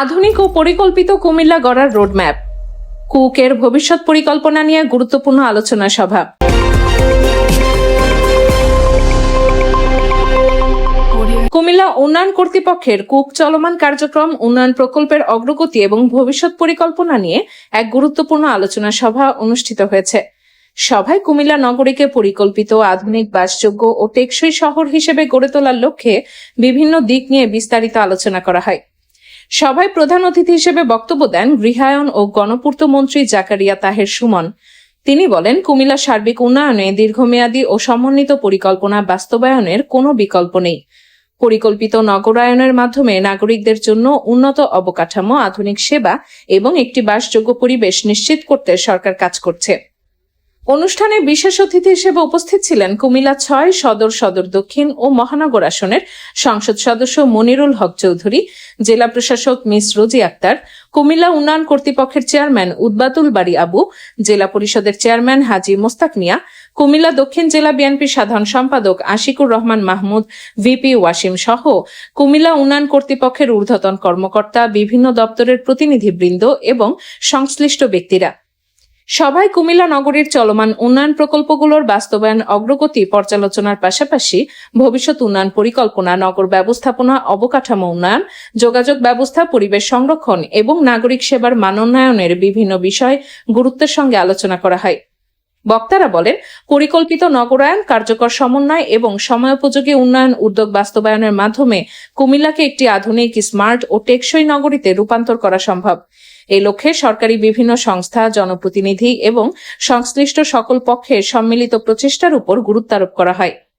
আধুনিক ও পরিকল্পিত কুমিল্লা গড়ার রোডম্যাপ। কুকের ভবিষ্যৎ পরিকল্পনা নিয়ে গুরুত্বপূর্ণ আলোচনা সভা। কুমিল্লা উন্নয়ন কর্তৃপক্ষের কুক চলমান কার্যক্রম, উন্নয়ন প্রকল্পের অগ্রগতি এবং ভবিষ্যৎ পরিকল্পনা নিয়ে এক গুরুত্বপূর্ণ আলোচনা সভা অনুষ্ঠিত হয়েছে। সভায় কুমিল্লা নগরীকে পরিকল্পিত, আধুনিক, বাসযোগ্য ও টেকসই শহর হিসেবে গড়ে তোলার লক্ষ্যে বিভিন্ন দিক নিয়ে বিস্তারিত আলোচনা করা হয়। সভায় প্রধান অতিথি হিসেবে বক্তব্য দেন গৃহায়ন ও গণপূর্ত মন্ত্রী জাকারিয়া তাহের সুমন। তিনি বলেন, কুমিল্লা সার্বিক উন্নয়নে দীর্ঘমেয়াদী ও সমন্বিত পরিকল্পনা বাস্তবায়নের কোনো বিকল্প নেই। পরিকল্পিত নগরায়নের মাধ্যমে নাগরিকদের জন্য উন্নত অবকাঠামো, আধুনিক সেবা এবং একটি বাসযোগ্য পরিবেশ নিশ্চিত করতে সরকার কাজ করছে। অনুষ্ঠানে বিশেষ অতিথি হিসেবে উপস্থিত ছিলেন কুমিল্লা ৬ সদর দক্ষিণ ও মহানগর আসনের সংসদ সদস্য মনিরুল হক চৌধুরী, জেলা প্রশাসক মিস রোজি আক্তার, কুমিল্লা উন্নয়ন কর্তৃপক্ষের চেয়ারম্যান উদ্বাতুল বাড়ি আবু, জেলা পরিষদের চেয়ারম্যান হাজী মোস্তাক মিয়া, কুমিল্লা দক্ষিণ জেলা বিএনপি সাধারণ সম্পাদক আশিকুর রহমান মাহমুদ, ভিপি ওয়াসিম সহ কুমিল্লা উন্নয়ন কর্তৃপক্ষের ঊর্ধ্বতন কর্মকর্তা, বিভিন্ন দপ্তরের প্রতিনিধিবৃন্দ এবং সংশ্লিষ্ট ব্যক্তিরা। সভায় কুমিল্লা নগরীর চলমান উন্নয়ন প্রকল্পগুলোর বাস্তবায়ন অগ্রগতি পর্যালোচনার পাশাপাশি ভবিষ্যৎ উন্নয়ন পরিকল্পনা, নগর ব্যবস্থাপনা, অবকাঠামো উন্নয়ন, যোগাযোগ ব্যবস্থা, পরিবেশ সংরক্ষণ এবং নাগরিক সেবার মানোন্নয়নের বিভিন্ন বিষয় গুরুত্বের সঙ্গে আলোচনা করা হয়। বক্তারা বলেন, পরিকল্পিত নগরায়ন, কার্যকর সমন্বয় এবং সময়োপযোগী উন্নয়ন উদ্যোগ বাস্তবায়নের মাধ্যমে কুমিল্লাকে একটি আধুনিক, স্মার্ট ও টেকসই নগরীতে রূপান্তর করা সম্ভব। এই লক্ষ্যে সরকারি বিভিন্ন সংস্থা, জনপ্রতিনিধি এবং সংশ্লিষ্ট সকল পক্ষের সম্মিলিত প্রচেষ্টার উপর গুরুত্বারোপ করা হয়।